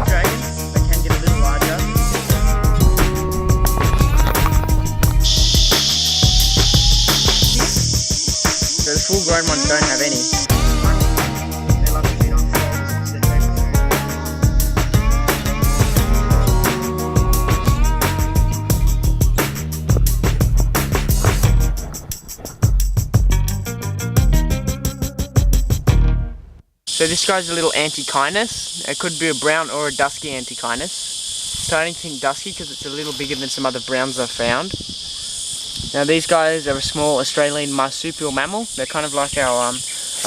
Dragons, they can get a little larger. So the full grown ones don't have any. They love to feed on frogs, it's their favourite food. So this guy's a little antechinus. It could be a brown or a dusky antechinus. So I don't think dusky because it's a little bigger than some other browns I've found. Now these guys are a small Australian marsupial mammal. They're kind of like our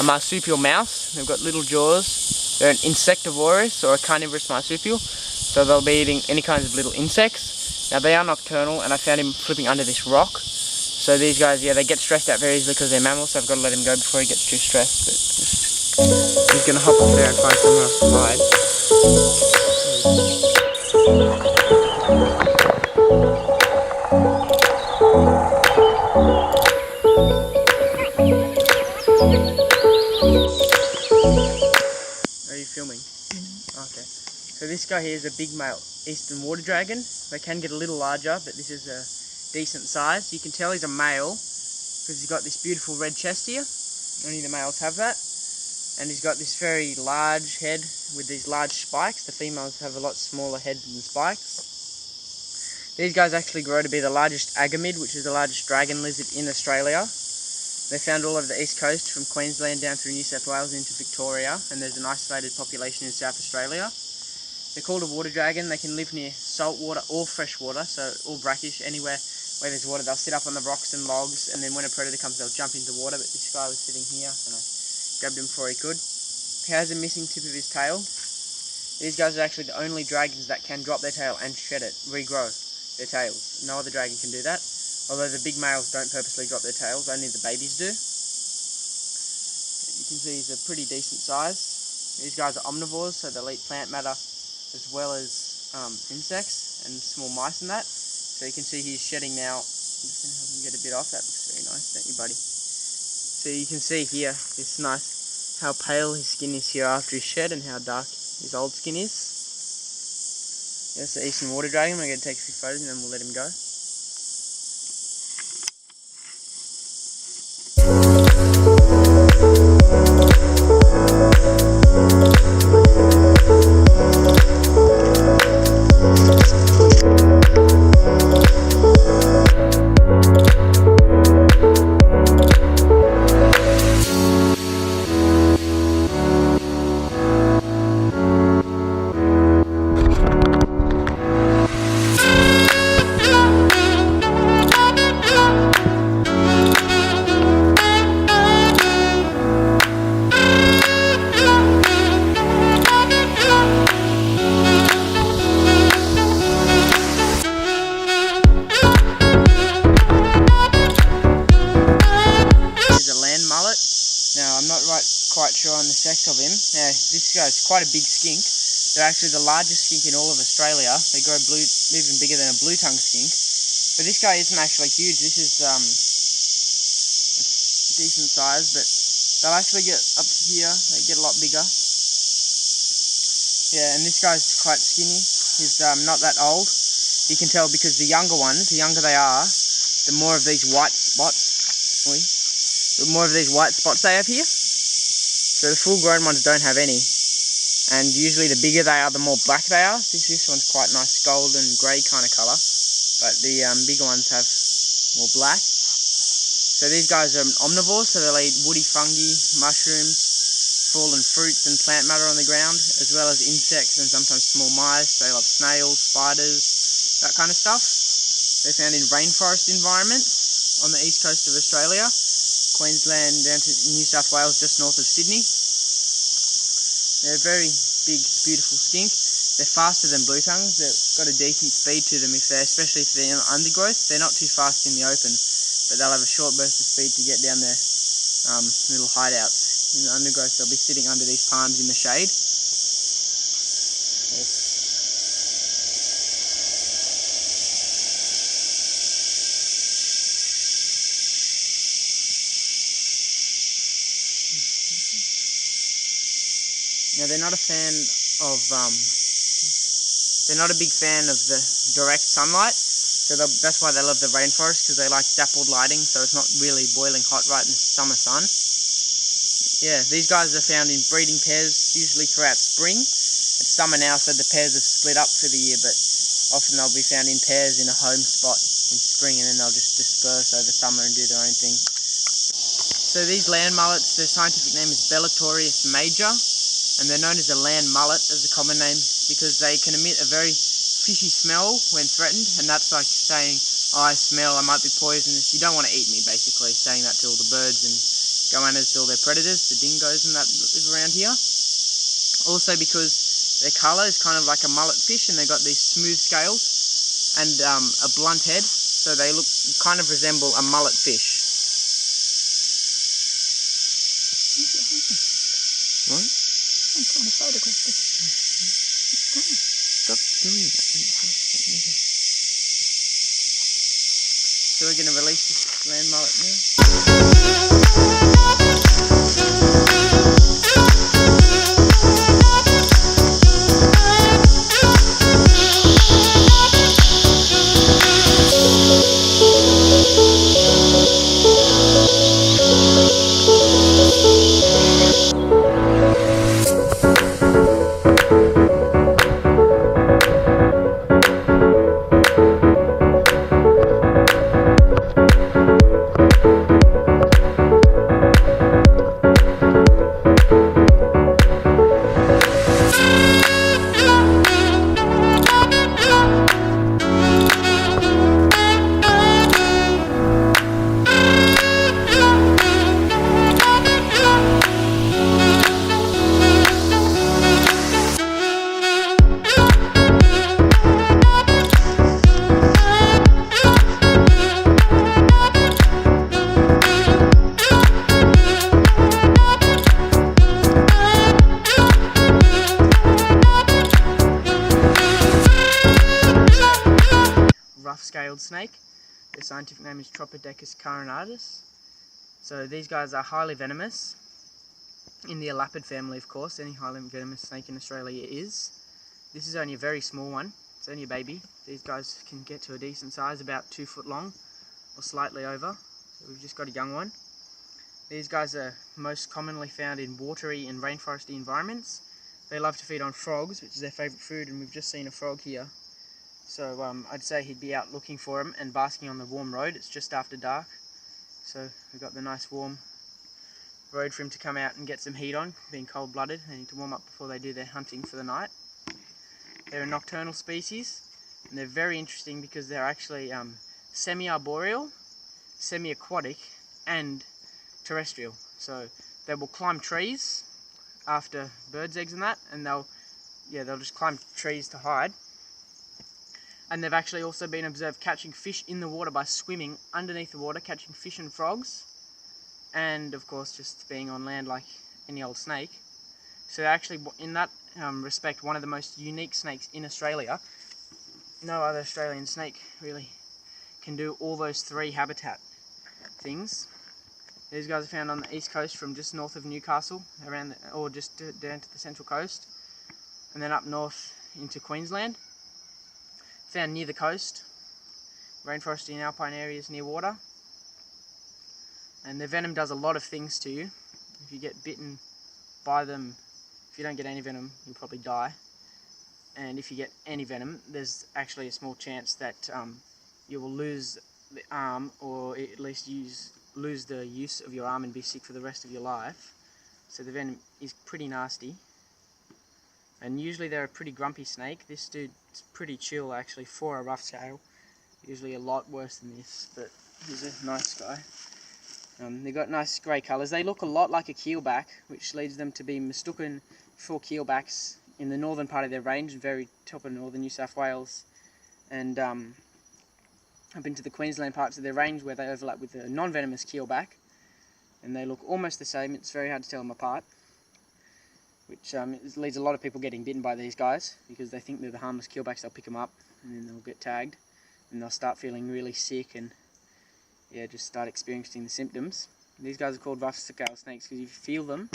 a marsupial mouse. They've got little jaws. They're an insectivorous or a carnivorous marsupial. So they'll be eating any kinds of little insects. Now they are nocturnal, and I found him flipping under this rock. So these guys, yeah, they get stressed out very easily because they're mammals, so I've got to let him go before he gets too stressed. But he's going to hop up there and find somewhere else to hide. Are you filming? Okay. So this guy here is a big male eastern water dragon. They can get a little larger, but this is a decent size. You can tell he's a male because he's got this beautiful red chest here. Only the males have that. And he's got this very large head with these large spikes. The females have a lot smaller head than spikes. These guys actually grow to be the largest agamid, which is the largest dragon lizard in Australia. They're found all over the east coast, from Queensland down through New South Wales into Victoria, and there's an isolated population in South Australia. They're called a water dragon. They can live near salt water or fresh water, so all brackish, anywhere where there's water. They'll sit up on the rocks and logs, and then when a predator comes, they'll jump into water. But this guy was sitting here, and I grabbed him before he could. He has a missing tip of his tail. These guys are actually the only dragons that can drop their tail and shed it, regrow their tails. No other dragon can do that. Although the big males don't purposely drop their tails, only the babies do. You can see he's a pretty decent size. These guys are omnivores, so they'll eat plant matter as well as insects and small mice and that. So you can see he's shedding now. I'm just going to help him get a bit off. That looks very nice, don't you, buddy? So you can see here, it's nice how pale his skin is here after he's shed and how dark his old skin is. That's the eastern water dragon. I'm going to take a few photos and then we'll let him go. Quite sure on the sex of him. Now this guy's quite a big skink. They're actually the largest skink in all of Australia. They grow even bigger than a blue-tongued skink. But this guy isn't actually huge. This is a decent size, but they'll actually get up here. They get a lot bigger. Yeah, and this guy's quite skinny. He's not that old. You can tell because the younger ones, the younger they are, the more of these white spots. The more of these white spots they have here. So the full grown ones don't have any, and usually the bigger they are, the more black they are. This one's quite nice golden grey kind of colour, but the bigger ones have more black. So these guys are omnivores, so they'll eat woody fungi, mushrooms, fallen fruits and plant matter on the ground, as well as insects and sometimes small mice. They love snails, spiders, that kind of stuff. They're found in rainforest environments on the east coast of Australia. Queensland down to New South Wales, just north of Sydney. They're a very big, beautiful skink. They're faster than blue tongues. They've got a decent speed to them, especially if they're in undergrowth. They're not too fast in the open, but they'll have a short burst of speed to get down their little hideouts. In the undergrowth, they'll be sitting under these palms in the shade. Yes. Now they're not a fan of, they're not a big fan of the direct sunlight, so that's why they love the rainforest, because they like dappled lighting, so it's not really boiling hot right in the summer sun. Yeah, these guys are found in breeding pairs, usually throughout spring. It's summer now, so the pairs have split up for the year, but often they'll be found in pairs in a home spot in spring, and then they'll just disperse over summer and do their own thing. So these land mullets, their scientific name is Bellatorius major, and they're known as a land mullet as a common name because they can emit a very fishy smell when threatened, and that's like saying, oh, I smell, I might be poisonous, you don't want to eat me, basically, saying that to all the birds and goannas, to all their predators, the dingoes and that live around here. Also because their colour is kind of like a mullet fish, and they've got these smooth scales and a blunt head, so they kind of resemble a mullet fish. What? I'm trying to photograph this. Stop doing that. So we're going to release this land mullet now. Rough-scaled snake. Their scientific name is Tropodecus carinatus. So these guys are highly venomous. In the elapid family, of course, any highly venomous snake in Australia is. This is only a very small one. It's only a baby. These guys can get to a decent size, about 2 foot long or slightly over. So we've just got a young one. These guys are most commonly found in watery and rainforesty environments. They love to feed on frogs, which is their favourite food, and we've just seen a frog here. So I'd say he'd be out looking for him and basking on the warm road. It's just after dark, so we've got the nice warm road for him to come out and get some heat on. Being cold-blooded, they need to warm up before they do their hunting for the night. They're a nocturnal species, and they're very interesting because they're actually semi-arboreal, semi-aquatic, and terrestrial. So they will climb trees after birds' eggs and that, and they'll just climb trees to hide. And they've actually also been observed catching fish in the water by swimming underneath the water, catching fish and frogs, and of course just being on land like any old snake. So they're actually, in that respect, one of the most unique snakes in Australia. No other Australian snake really can do all those 3 habitat things. These guys are found on the east coast from just north of Newcastle, or just down to the central coast, and then up north into Queensland. Found near the coast, rainforesty and alpine areas near water. And their venom does a lot of things to you. If you get bitten by them, if you don't get any venom, you'll probably die. And if you get any venom, there's actually a small chance that you will lose the arm, or at least lose the use of your arm and be sick for the rest of your life. So the venom is pretty nasty. And usually they're a pretty grumpy snake. This dude's pretty chill actually for a rough scale. Usually a lot worse than this, but he's a nice guy. They've got nice grey colours. They look a lot like a keelback, which leads them to be mistaken for keelbacks in the northern part of their range, very top of northern New South Wales, and up into the Queensland parts of their range where they overlap with the non-venomous keelback, and they look almost the same. It's very hard to tell them apart, which leads a lot of people getting bitten by these guys because they think they're the harmless keelbacks. They'll pick them up and then they'll get tagged and they'll start feeling really sick and just start experiencing the symptoms. These guys are called rough scale snakes because if you feel them,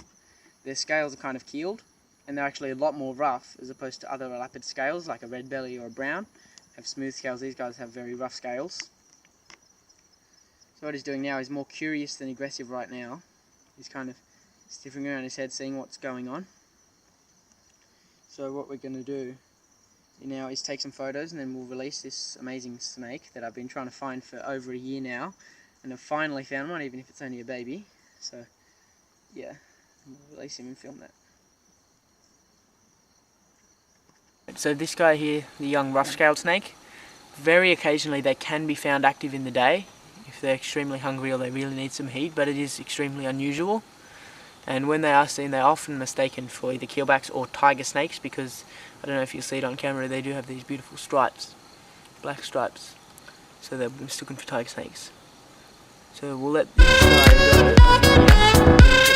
their scales are kind of keeled and they're actually a lot more rough as opposed to other elapid scales like a red belly or a brown. Have smooth scales. These guys have very rough scales. So what he's doing now is more curious than aggressive right now. He's kind of sniffing around his head, seeing what's going on. So what we're going to do now is take some photos, and then we'll release this amazing snake that I've been trying to find for over a year now, and I've finally found one, even if it's only a baby. So yeah, we'll release him and film that. So this guy here, the young rough-scaled snake, very occasionally they can be found active in the day if they're extremely hungry or they really need some heat, but it is extremely unusual. And when they are seen, they're often mistaken for either keelbacks or tiger snakes, because I don't know if you see it on camera, they do have these beautiful stripes, black stripes, so they're mistaken for tiger snakes. So we'll let this guy go.